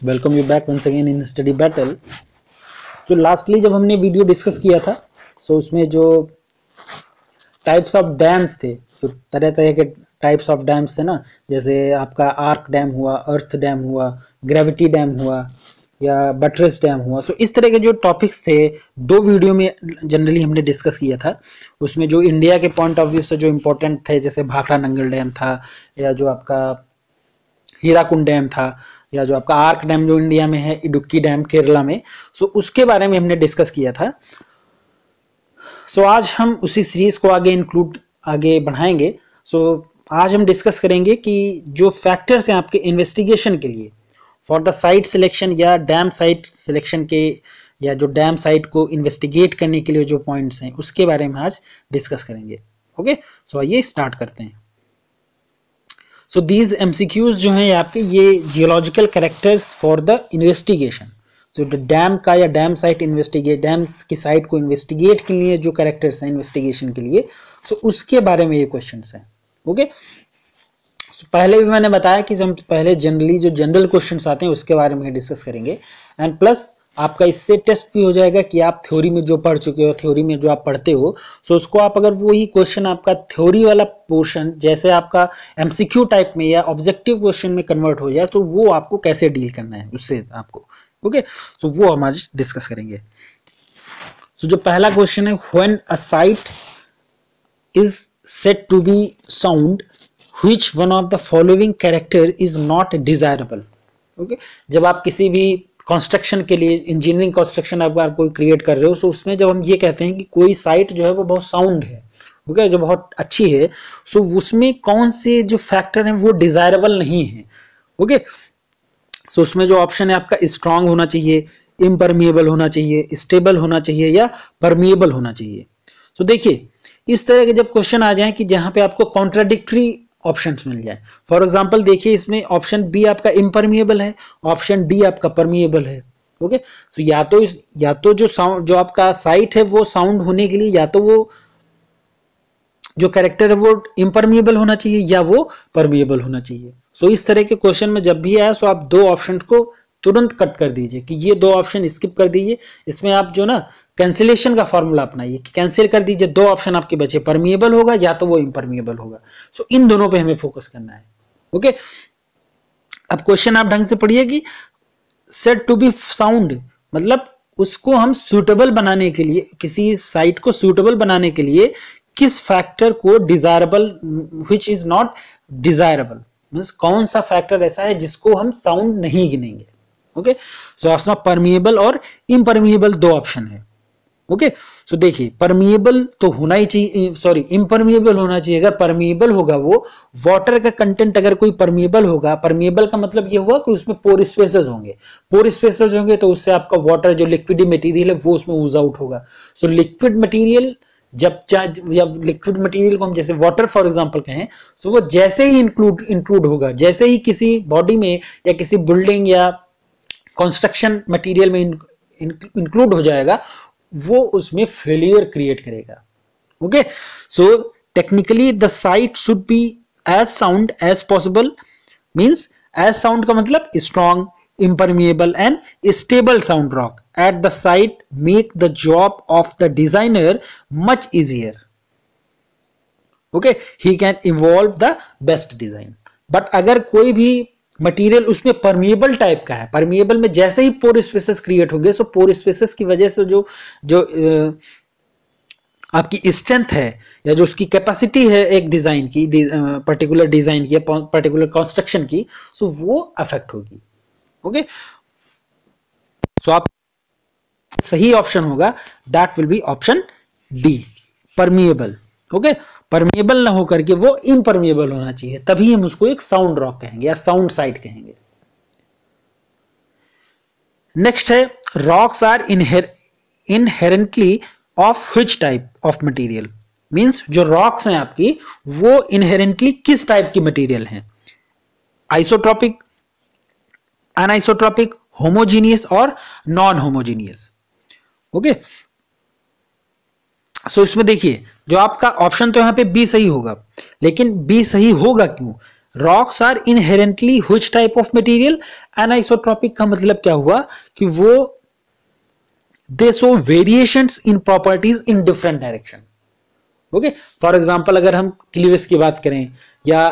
Welcome you back once again in study battle. जो lastly जब हमने वीडियो डिस्कस किया था सो उसमें जो टाइप्स ऑफ डैम्स थे, जो तरह तरह के टाइप्स ऑफ डैम्स थे ना, जैसे आपका आर्क डैम हुआ, अर्थ डैम हुआ, ग्रेविटी डैम हुआ या बटरेस डैम हुआ। सो इस तरह के जो टॉपिक्स थे दो वीडियो में जनरली हमने डिस्कस किया था। उसमें जो इंडिया के पॉइंट ऑफ व्यू से जो इम्पोर्टेंट थे, जैसे भाखड़ा नंगल डैम था, या जो आपका हीराकुंड डैम था, या जो आपका आर्क डैम जो इंडिया में है, इडुक्की डैम केरला में। सो उसके बारे में हमने डिस्कस किया था। सो आज हम उसी सीरीज को आगे बढ़ाएंगे। सो आज हम डिस्कस करेंगे कि जो फैक्टर्स हैं आपके इन्वेस्टिगेशन के लिए फॉर द साइट सिलेक्शन या डैम साइट सिलेक्शन के, या जो डैम साइट को इन्वेस्टिगेट करने के लिए जो पॉइंट्स हैं उसके बारे में आज डिस्कस करेंगे। ओके, सो आइए स्टार्ट करते हैं। सो दीज एमसीक्यूज जो हैं आपके, ये geological characters for the investigation. जो डैम का या डैम साइट डैम्स की साइट को इन्वेस्टिगेट के लिए जो कैरेक्टर्स हैं इन्वेस्टिगेशन के लिए, सो उसके बारे में ये क्वेश्चंस हैं। ओके, पहले भी मैंने बताया कि हम पहले जनरली जो जनरल क्वेश्चंस आते हैं उसके बारे में डिस्कस करेंगे, एंड प्लस आपका इससे टेस्ट भी हो जाएगा कि आप थ्योरी में जो पढ़ चुके हो, थ्योरी में जो आप पढ़ते हो, सो उसको आप अगर वही क्वेश्चन आपका थ्योरी वाला पोर्शन जैसे आपका एमसीक्यू टाइप में या ऑब्जेक्टिव क्वेश्चन में कन्वर्ट हो जाए, तो वो आपको कैसे डील करना है उससे आपको। ओके, सो वो हम आज डिस्कस करेंगे। सो जो पहला क्वेश्चन है, when a site is said to be sound which one of the following character is not desirable। Okay, जब आप किसी भी कंस्ट्रक्शन के लिए, इंजीनियरिंग कंस्ट्रक्शन आप कोई क्रिएट कर रहे हो, सो उसमें जब हम ये कहते हैं कि कोई साइट जो है वो बहुत साउंड है, ओके, जो बहुत अच्छी है, सो उसमें कौन से जो फैक्टर हैं वो डिजायरेबल नहीं है। ओके, सो उसमें जो ऑप्शन है आपका, स्ट्रांग होना चाहिए, इम्परमिएबल होना चाहिए, स्टेबल होना चाहिए, या परमिएबल होना चाहिए। तो देखिए, इस तरह के जब क्वेश्चन आ जाए कि जहां पे आपको कॉन्ट्राडिक्टरी ऑप्शंस मिल जाए, फॉर एग्जांपल देखिए इसमें ऑप्शन बी आपका इम्परमिएबल है, ऑप्शन डी आपका परमिएबल है। ओके, सो या तो जो साउंड जो आपका साइट है वो साउंड होने के लिए या तो वो जो कैरेक्टर है वो इम्परमिएबल होना चाहिए या वो परमिएबल होना चाहिए। सो इस तरह के क्वेश्चन में जब भी आए, सो आप दो ऑप्शन को तुरंत कट कर दीजिए कि ये दो ऑप्शन स्किप कर दीजिए। इसमें आप जो ना कैंसिलेशन का फॉर्मूला अपनाइए कि कैंसिल कर दीजिए, दो ऑप्शन आपके बचे, परमिएबल होगा या तो वो इम्परमिएबल होगा। सो इन दोनों पे हमें फोकस करना है। ओके, अब क्वेश्चन आप ढंग से पढ़िए कि सेड टू बी साउंड मतलब उसको हम सूटेबल बनाने के लिए, किसी साइट को सूटेबल बनाने के लिए किस फैक्टर को desirable, which is not desirable, means कौन सा फैक्टर ऐसा है जिसको हम साउंड नहीं गिनेंगे। ओके, सो आपका परमिएबल और इम्परमिएबल दो ऑप्शन है। ओके, सो देखिए, परमिएबल तो होना ही चाहिए, सॉरी इम्परमिएबल होना चाहिए। अगर परमिएबल होगा वो वाटर का कंटेंट, अगर कोई परमिएबल होगा, परमिएबल का मतलब ये हुआ कि उसमें पोर स्पेसेस होंगे, पोर स्पेसेस होंगे तो उससे आपका वाटर जो लिक्विड मटेरियल है वो उसमें ऊज आउट होगा। सो लिक्विड मटेरियल जब लिक्विड मटेरियल को हम जैसे वाटर फॉर एग्जांपल कहें, सो वो जैसे ही इंक्लूड होगा, जैसे ही किसी बॉडी में या किसी बिल्डिंग या कंस्ट्रक्शन मटेरियल में इंक्लूड हो जाएगा, वो उसमें फेलियर क्रिएट करेगा। Okay, so technically the site should be as sound as possible, means as sound का मतलब strong, impermeable and stable sound rock at the site make the job of the designer much easier. Okay, he can evolve the best design. But अगर कोई भी material उसमें permeable type का है, permeable में जैसे ही पोर स्पेसेस क्रिएट होंगे, सो पोर spaces की वजह से जो आपकी स्ट्रेंथ है या जो उसकी कैपेसिटी है एक डिजाइन की, पर्टिकुलर डिजाइन की, पर्टिकुलर कंस्ट्रक्शन की, सो वो अफेक्ट होगी। ओके, सो आप सही ऑप्शन होगा that will be option D, permeable. Okay, permeable ना होकर के वो इम्परमिएबल होना चाहिए, तभी हम उसको एक साउंड रॉक कहेंगे या साउंड साइट कहेंगे। नेक्स्ट है, rocks are inherently of which type of material, means जो रॉक्स हैं आपकी वो इनहेरेंटली किस टाइप की मटेरियल हैं, आइसोट्रॉपिक, अनआइसोट्रॉपिक, होमोजीनियस और नॉन होमोजीनियस। ओके, सो इसमें देखिए जो आपका ऑप्शन तो यहां पे बी सही होगा, लेकिन बी सही होगा क्यों, rocks are inherently which type of material? Anisotropic का मतलब क्या हुआ कि वो they show variations in properties in different direction. Okay, for example अगर हम क्लीवेज की बात करें या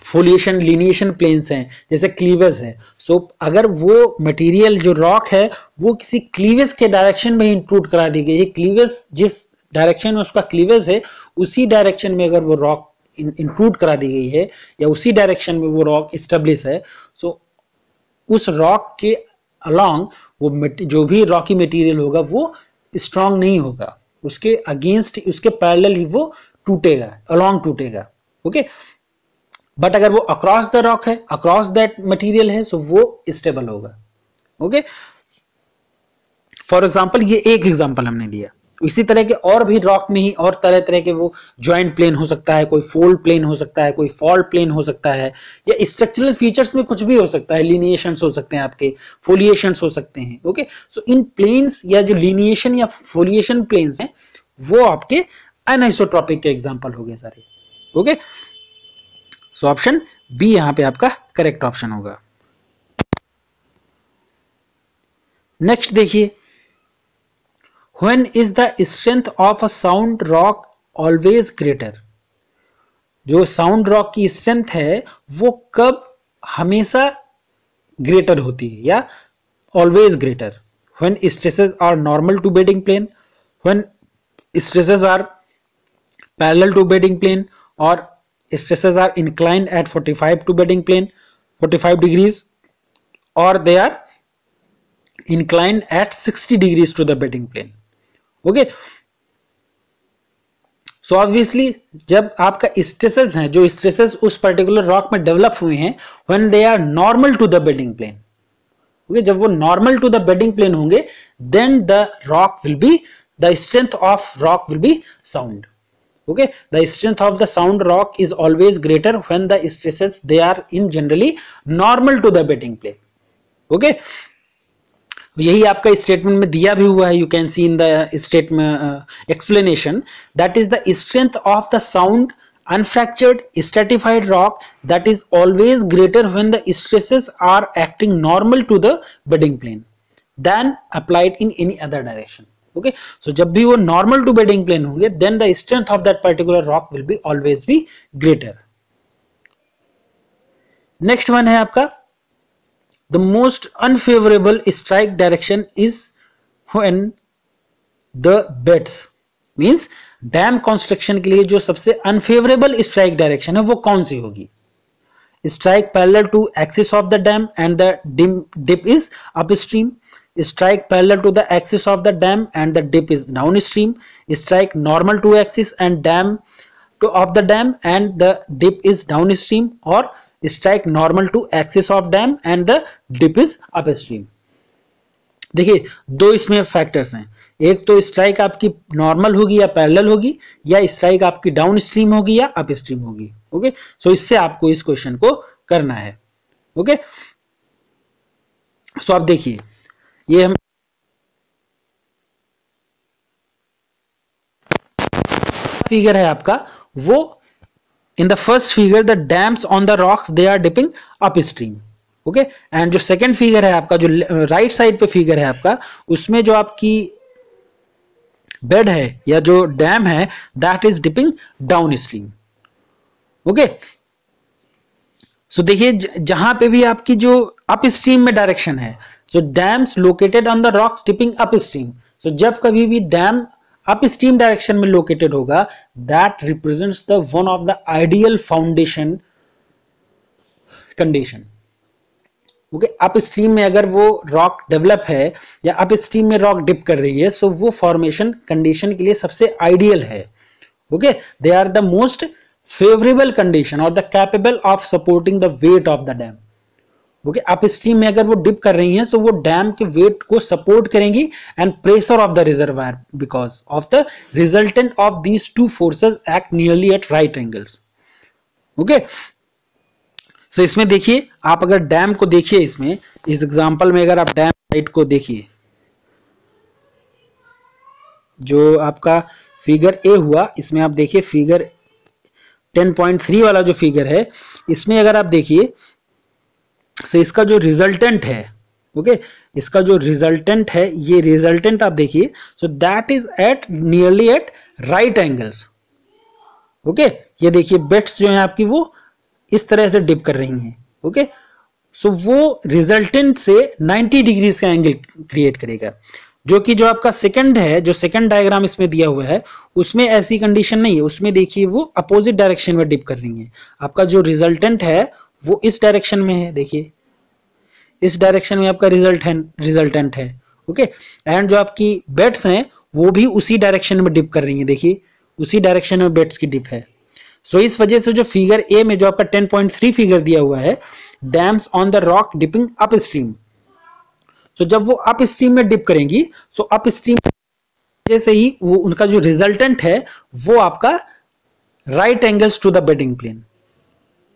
फोलिएशन लिनिएशन प्लेन्स हैं जैसे क्लीवेज है, सो अगर वो मटेरियल जो रॉक है वो किसी क्लीवेज के डायरेक्शन में इंक्लूड करा दी गई है, क्लीवेज जिस डायरेक्शन में उसका क्लीवेज है उसी डायरेक्शन में अगर वो रॉक इंक्लूड करा दी गई है या उसी डायरेक्शन में वो रॉक एस्टेब्लिश है, सो उस रॉक के अलोंग वो जो भी रॉकी मटेरियल होगा वो स्ट्रांग नहीं होगा, उसके अगेंस्ट उसके पैरेलल ही वो टूटेगा, अलोंग टूटेगा। ओके, बट अगर वो अक्रॉस द रॉक है, अक्रॉस दैट मटेरियल है, सो वो स्टेबल होगा। ओके, फॉर एग्जांपल ये एक एग्जांपल हमने लिया, इसी तरह के और भी रॉक में ही और तरह तरह के वो जॉइंट प्लेन हो सकता है, कोई फोल्ड प्लेन हो सकता है, कोई फॉल्ट प्लेन हो सकता है, या स्ट्रक्चरल फीचर्स में कुछ भी हो सकता है, लिनिएशंस हो सकते हैं आपके, फोलिएशंस हो सकते हैं। ओके, सो इन प्लेन्स या जो लिनिएशन या फोलिएशन प्लेन्स हैं वो आपके अनआइसोट्रॉपिक के एग्जांपल हो गए सारे। ओके, सो ऑप्शन बी यहां पे आपका करेक्ट ऑप्शन होगा। नेक्स्ट देखिए, When is the strength of a sound rock always greater? जो साउंड रॉक की स्ट्रेंथ है वो कब हमेशा ग्रेटर होती है या always greater? When stresses are normal to bedding plane, when stresses are parallel to bedding plane, or stresses are inclined at 45 to bedding plane, 45 degrees, or they are inclined at 60 degrees to the bedding plane. Okay, so obviously जब आपका stresses हैं, जो stresses उस particular rock में develop हुए हैं, when they are normal to the bedding plane, okay, जब वो normal to the bedding plane होंगे then the rock will be, the strength of rock will be sound. Okay, the strength of the sound rock is always greater when the stresses they are in generally normal to the bedding plane. Okay, यही आपका statement में दिया भी हुआ है, you can see in the statement explanation, that is the strength of the sound unfractured stratified rock that is always greater when the stresses are acting normal to the bedding plane than applied in any other direction. Okay, so जब भी वो normal to bedding plane होंगे then the strength of that particular rock will be always be greater. next one है आपका, the most unfavorable strike direction is when the beds, means dam construction के लिए जो सबसे अनफेवरेबल स्ट्राइक डायरेक्शन है वो कौन सी होगी? Strike parallel to axis of the dam and the dip is upstream, strike parallel to the axis of the dam and the dip is downstream, strike normal to axis and dam to of the dam and the dip is downstream, और strike normal to axis of dam and the dip is upstream. देखिए दो इसमें factors हैं, एक तो strike आपकी normal होगी या पैरेलल होगी, या स्ट्राइक आपकी डाउन स्ट्रीम होगी या अप स्ट्रीम होगी। ओके, सो इससे आपको इस क्वेश्चन को करना है। ओके, सो आप देखिए ये हम फिगर है आपका, वो in the first figure the dams on the rocks they are dipping up stream. Okay, and जो सेकंड फिगर है आपका, जो राइट साइड पे फिगर है आपका, उसमें जो आपकी बेड है या जो डैम है that is dipping downstream. Okay, so देखिए जहां पे भी आपकी जो अप स्ट्रीम में डायरेक्शन है, so dams located on the rocks dipping up stream, so जब कभी भी डैम अप स्ट्रीम डायरेक्शन में लोकेटेड होगा that represents the one of the ideal foundation condition. Okay, upstream में अगर वो रॉक डेवलप है या अप स्ट्रीम में रॉक डिप कर रही है, सो वो फॉर्मेशन कंडीशन के लिए सबसे आइडियल है। Okay, they are the most favourable condition और the capable of supporting the weight of the dam. Okay, upstream में अगर वो डिप कर रही हैं, सो वो डैम के वेट को सपोर्ट करेंगी and pressure of the reservoir because of the resultant of these two forces act nearly at right angles. Okay, so इसमें देखिए आप अगर डैम को देखिए, इसमें इस एग्जांपल में अगर आप डैम साइड को देखिए, जो आपका फिगर ए हुआ, इसमें आप देखिए फिगर 10.3 वाला जो फिगर है, इसमें अगर आप देखिए तो इसका जो रिजल्टेंट है, ओके, इसका जो रिजल्टेंट है, ये रिजल्टेंट आप देखिए, so that is at nearly at right angles. Okay, ये देखिए बेट्स जो है आपकी वो इस तरह से डिप कर रही हैं। ओके, सो वो रिजल्टेंट से 90 डिग्रीज का एंगल क्रिएट करेगा, जो कि जो आपका सेकंड है, जो सेकंड डायग्राम इसमें दिया हुआ है, उसमें ऐसी कंडीशन नहीं है। उसमें देखिए वो अपोजिट डायरेक्शन में डिप कर रही है। आपका जो रिजल्टेंट है वो इस डायरेक्शन में है, देखिए इस डायरेक्शन में आपका रिजल्टेंट है। ओके, एंड जो आपकी बेट्स हैं वो भी उसी डायरेक्शन में डिप कर रही है, देखिए उसी डायरेक्शन में बेट्स की डिप है। सो इस वजह से जो फिगर ए में जो आपका 10.3 फिगर दिया हुआ है, dams on the rock dipping up stream, so जब वो अप स्ट्रीम में डिप करेंगी, सो अप स्ट्रीम जैसे ही वो उनका जो रिजल्टेंट है वो आपका right angles to the bedding plane.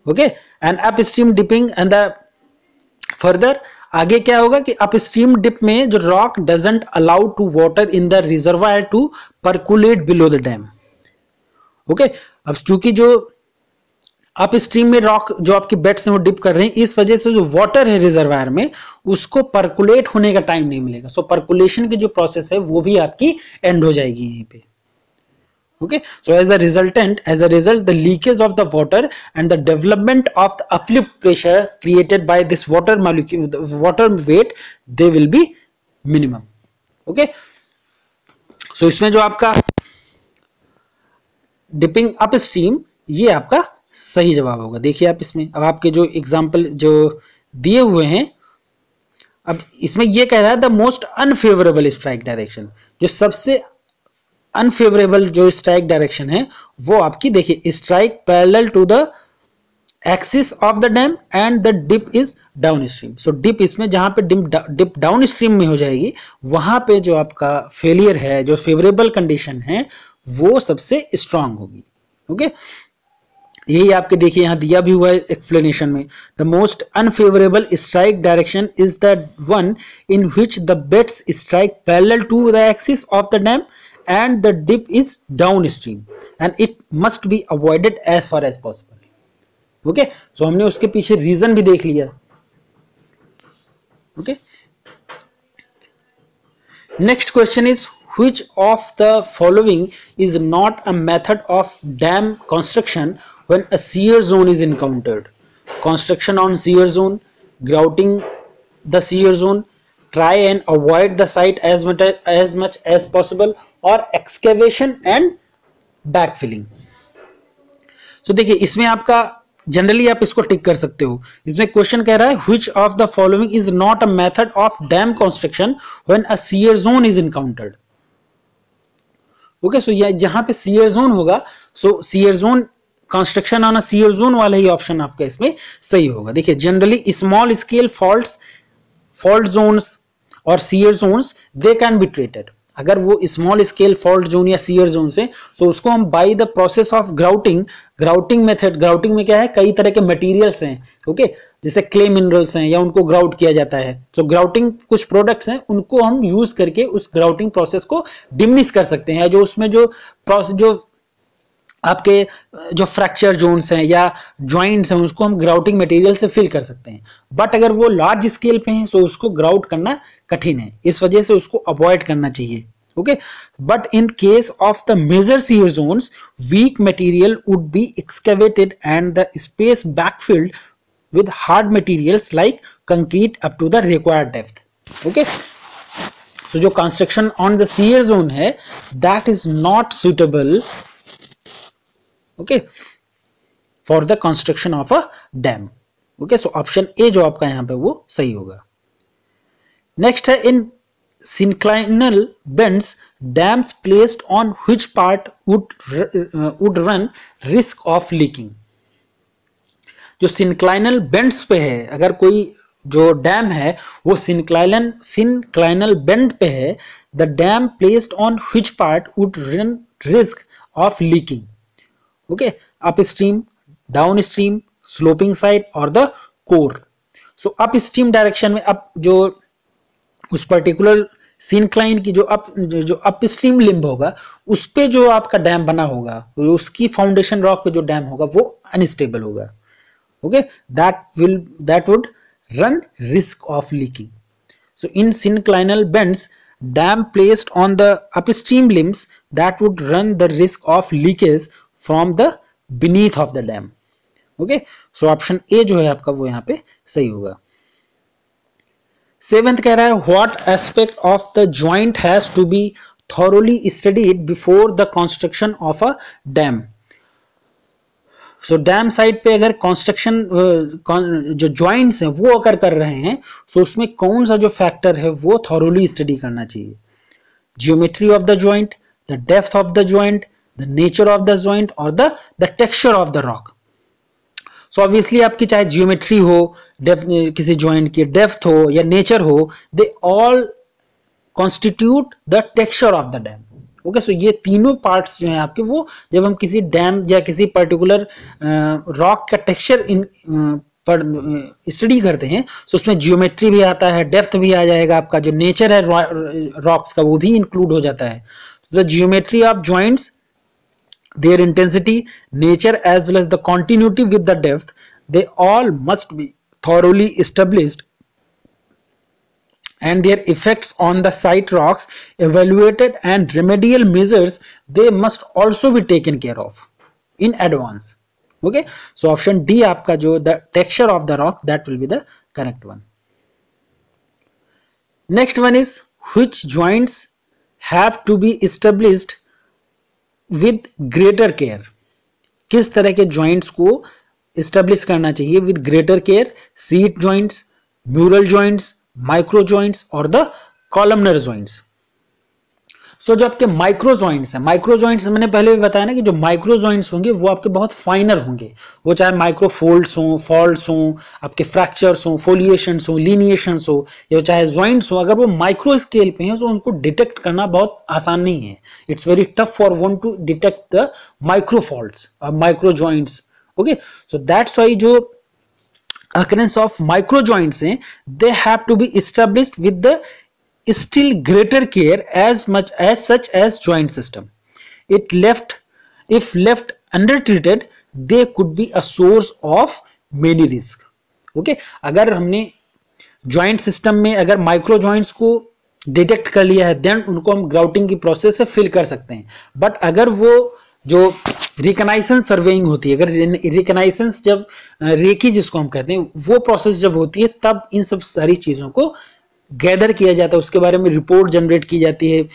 Okay, and up stream dipping and the further आगे क्या होगा कि अप स्ट्रीम डिप में जो rock doesn't allow to water in the reservoir to percolate below the dam. Okay, अब चूंकि जो up stream में रॉक जो आपकी बेड्स हैं वो डिप कर रहे हैं, इस वजह से जो वाटर है रिजर्वायर में उसको परकुलेट होने का टाइम नहीं मिलेगा। सो परकुलेशन की जो प्रोसेस है वो भी आपकी एंड हो जाएगी यहीं पे। Okay, so as a result, the leakage of the water and the development of the uplift pressure created by this water molecule, the water weight, they will be minimum. Okay, so इसमें जो आपका dipping upstream, ये आपका सही जवाब होगा। देखिए आप इसमें, अब आपके जो एग्जाम्पल जो दिए हुए हैं, अब इसमें ये कह रहा है the most unfavourable strike direction, जो सबसे अनफेवरेबल जो स्ट्राइक डायरेक्शन है वो आपकी देखिए strike parallel to the axis of the dam and the dip is down stream. So dip इसमें जहां पे डिप डाउन स्ट्रीम में हो जाएगी, वहां पे जो आपका फेलियर है, जो फेवरेबल कंडीशन है, वो सबसे स्ट्रांग होगी। ओके, यही आपके देखिए यहां दिया भी हुआ है एक्सप्लेनेशन में, the most unfavourable strike direction is the one in which the beds strike parallel to the axis of the dam and the dip is downstream and it must be avoided as far as possible. Okay, so हमने उसके पीछे reason भी देख लिया। Okay, next question is which of the following is not a method of dam construction when a shear zone is encountered? Construction on shear zone, grouting the shear zone, try and avoid the site as much as possible, और excavation and backfilling. सो देखिए इसमें आपका generally आप इसको टिक कर सकते हो। इसमें क्वेश्चन कह रहा है which of the following is not a method of dam construction when a shear zone is encountered. Okay, so ये जहां पे शियर जोन होगा, so shear zone construction on a shear zone वाला ही ऑप्शन आपका इसमें सही होगा। देखिए generally small scale fault zones और shear zones they can be treated. अगर वो स्मॉल स्केल फॉल्ट जोन या शियर जोन से, तो उसको हम by the process of grouting method, grouting में क्या है, कई तरह के मटेरियल्स हैं। ओके, जैसे क्ले मिनरल्स हैं या उनको ग्राउट किया जाता है। तो ग्राउटिंग कुछ प्रोडक्ट्स हैं, उनको हम यूज करके उस ग्राउटिंग प्रोसेस को डिमिनिश कर सकते हैं। जो उसमें जो प्रोसेस जो आपके जो फ्रैक्चर जोन्स हैं या जॉइंट्स हैं, उसको हम ग्राउटिंग मटेरियल से फिल कर सकते हैं। बट अगर वो लार्ज स्केल पे हैं, तो उसको ग्राउट करना कठिन है, इस वजह से उसको अवॉइड करना चाहिए। Okay, but in case of the major shear zones, weak material would be excavated and the space backfilled with hard materials like concrete up to the required depth. Okay, so जो construction on the shear zone है, that is not suitable, okay, for the construction of a dam. Okay, so option A जो आपका यहाँ पे वो सही होगा। Next है in synclinal bends, dams placed on which part would run risk of leaking. जो सिंक्लाइनल बेंड्स पे है, अगर कोई जो डैम है वो सिंक्लाइनल बेंड पे है, the dam placed on which part would run risk of leaking. Okay, upstream, downstream, sloping side और the core. So upstream direction में अब जो उस पर्टिकुलर सिंक्लाइन की जो अप स्ट्रीम लिम्ब होगा उस पे जो आपका डैम बना होगा, उसकी फाउंडेशन रॉक पे जो डैम होगा वो अनस्टेबल होगा. Okay, that would run risk of leaking. So in synclinal bends, dam placed on the upstream limbs that would run the risk of leakage from the beneath of the dam. Okay, so option A जो है आपका वो यहाँ पे सही होगा. 7th कह रहा है what aspect of the joint has to be thoroughly studied before the construction of a dam. So damn side पे अगर कंस्ट्रक्शन जो ज्वाइंट्स हैं वो अगर कर रहे हैं तो उसमें कौन सा जो फैक्टर है वो थॉरोली स्टडी करना चाहिए. Geometry of the joint, the depth of the joint, the nature of the joint और the texture of the rock. So obviously आपकी चाहे जियोमेट्री हो, किसी ज्वाइंट की डेप्थ हो या नेचर हो, they all constitute the texture of the dam. Okay, so ये तीनों पार्ट्स जो हैं आपके वो जब हम किसी डैम या किसी पर्टिकुलर रॉक का टेक्सचर पर स्टडी करते हैं तो उसमें जियोमेट्री भी आता है, डेप्थ भी आ जाएगा, आपका जो नेचर है रॉक्स का वो भी इंक्लूड हो जाता है. The geometry of joints, their intensity, nature as well as the continuity with the depth, they all must be thoroughly established and their effects on the site rocks evaluated and remedial measures they must also be taken care of in advance. Okay, so option D आपका जो the texture of the rock, that will be the correct one. Next one is which joints have to be established with greater care. किस तरह के joints को establish करना चाहिए with greater care? seat joints, mural joints, micro joints और the columnar joints. सो जो आपके micro joints हैं, माइक्रो जॉइंट्स मैंने पहले भी बताया ना कि जो माइक्रो जॉइंट्स होंगे वो आपके बहुत फाइनर होंगे. वो चाहे माइक्रो फोल्ड्स हो, फॉल्ट्स हो, आपके फ्रैक्चर्स हो, फोलिएशंस हो, लीनिएशंस हो, या चाहे जॉइंट्स हो, अगर वो माइक्रो स्केल पे हैं तो उनको डिटेक्ट करना बहुत आसान नहीं है. It's very tough for one to detect the micro faults और micro joints. Okay, so that's why जो occurrence of micro joints हैं, they have to be established with the still greater care as much as such as joint system. If left undertreated, they could be a source of many risk. Okay, अगर हमने joint system में अगर micro joints को detect कर लिया है then उनको हम ग्राउटिंग की प्रोसेस से फिल कर सकते हैं. बट अगर वो जो रिकनाइसेंस सर्वेइंग होती है, अगर रिकनाइसेंस जब रेकी जिसको हम कहते हैं वो प्रोसेस जब होती है तब इन सब सारी चीज़ों को गैदर किया जाता है, उसके बारे में रिपोर्ट जनरेट की जाती है.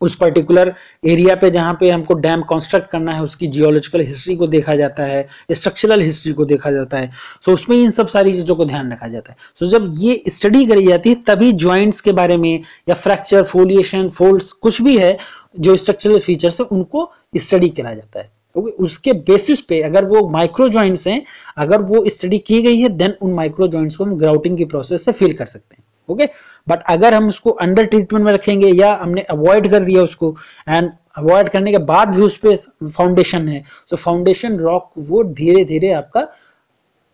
उस पर्टिकुलर एरिया पे जहाँ पे हमको डैम कंस्ट्रक्ट करना है उसकी जियोलॉजिकल हिस्ट्री को देखा जाता है, स्ट्रक्चरल हिस्ट्री को देखा जाता है. सो उसमें इन सब सारी चीज़ों को ध्यान रखा जाता है. सो जब ये स्टडी करी जाती है तभी जॉइंट्स के बारे में या फ्रैक्चर, फोलिएशन, फोल्ड्स कुछ भी है जो स्ट्रक्चरल फीचर्स है उनको स्टडी करा जाता है. क्योंकि उसके बेसिस पे अगर वो माइक्रो जॉइंट्स हैं, अगर वो स्टडी की गई है देन उन माइक्रो जॉइंट्स को हम ग्राउटिंग की प्रोसेस से फिल कर सकते हैं. ओके, बट अगर हम उसको अंडर ट्रीटमेंट में रखेंगे या हमने अवॉइड कर दिया उसको एंड अवॉइड करने के बाद भी उस पर फाउंडेशन है, सो फाउंडेशन रॉक वो धीरे धीरे आपका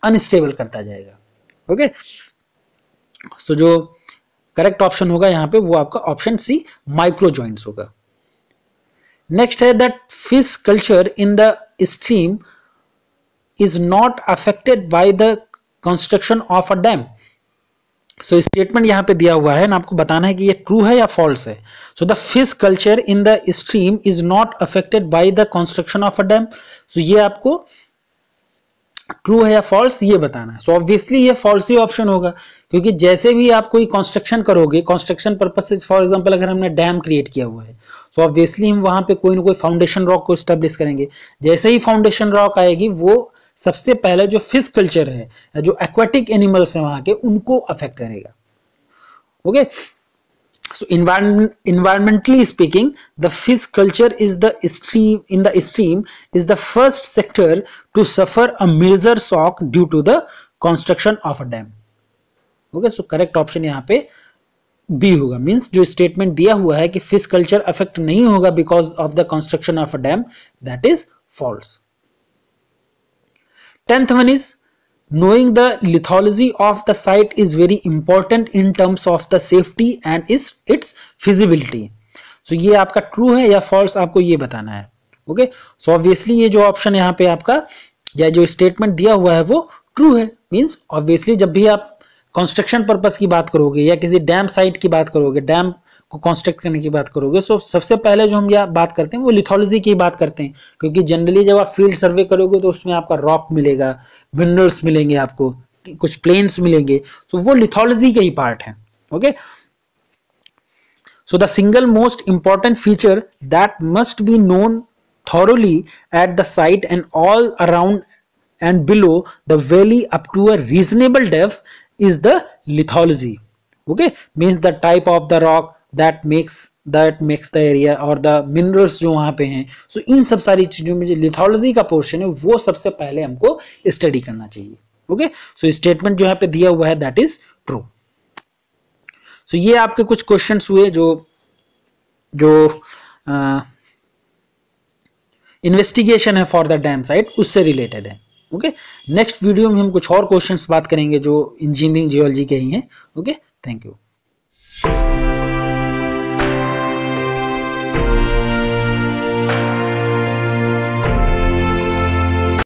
अनस्टेबल करता जाएगा. ओके, सो जो करेक्ट ऑप्शन होगा यहाँ पे वो आपका ऑप्शन सी माइक्रो जॉइंट्स होगा. नेक्स्ट है that fish culture in the stream is not affected by the construction of a dam. So statement यहाँ पे दिया हुआ है ना, आपको बताना है कि ये ट्रू है या फॉल्स है. So the fish culture in the stream is not affected by the construction of a dam. So ये आपको ट्रू है या फॉल्स ये बताना है. सो ऑब्वियसली ये फॉल्स ही ऑप्शन होगा, क्योंकि जैसे भी आप कोई कंस्ट्रक्शन करोगे, कंस्ट्रक्शन पर्पज से फॉर एग्जांपल अगर हमने डैम क्रिएट किया हुआ है सो ऑब्वियसली हम वहां पे कोई ना कोई फाउंडेशन रॉक को एस्टेब्लिश करेंगे. जैसे ही फाउंडेशन रॉक आएगी वो सबसे पहले जो फिश कल्चर है या जो एक्वाटिक एनिमल्स हैं वहां के उनको अफेक्ट करेगा. Okay, so environmentally speaking, the fish culture is the stream is the first sector to suffer a major shock due to the construction of a dam. Okay, so correct option यहाँ पे B होगा. Means जो statement दिया हुआ है कि fish culture affect नहीं होगा because of the construction of a dam, that is false. 10th one is knowing the lithology of the site is very important in terms of the safety and its feasibility. So ये आपका true है या false, आपको ये बताना है. Okay, सो obviously ये जो ऑप्शन यहाँ पे आपका या जो स्टेटमेंट दिया हुआ है वो ट्रू है. मींस ऑब्वियसली जब भी आप कंस्ट्रक्शन पर्पस की बात करोगे या किसी डैम साइट की बात करोगे, डैम को कंस्ट्रक्ट करने की बात करोगे, सो सबसे पहले जो हम यहाँ बात करते हैं वो लिथोलॉजी की बात करते हैं. क्योंकि जनरली जब आप फील्ड सर्वे करोगे तो उसमें आपका रॉक मिलेगा, मिनरल्स मिलेंगे, आपको कुछ प्लेन्स मिलेंगे, सो वो लिथोलॉजी के ही पार्ट है. Okay, so the single most important feature that must be known thoroughly at the site and all around and below the valley up to a reasonable depth is the lithology. Okay, means the type of the rock that makes the area or the minerals जो वहां पे हैं. So इन सब सारी चीजों में जो lithology का पोर्शन है वो सबसे पहले हमको स्टडी करना चाहिए. ओके, सो स्टेटमेंट जो यहाँ पे दिया हुआ है दैट इज ट्रू. सो ये आपके कुछ क्वेश्चंस हुए जो इन्वेस्टिगेशन है फॉर द डैम साइट, उससे रिलेटेड है. ओके, नेक्स्ट वीडियो में हम कुछ और क्वेश्चंस बात करेंगे जो इंजीनियरिंग जियोलॉजी के ही हैं. Okay, thank you.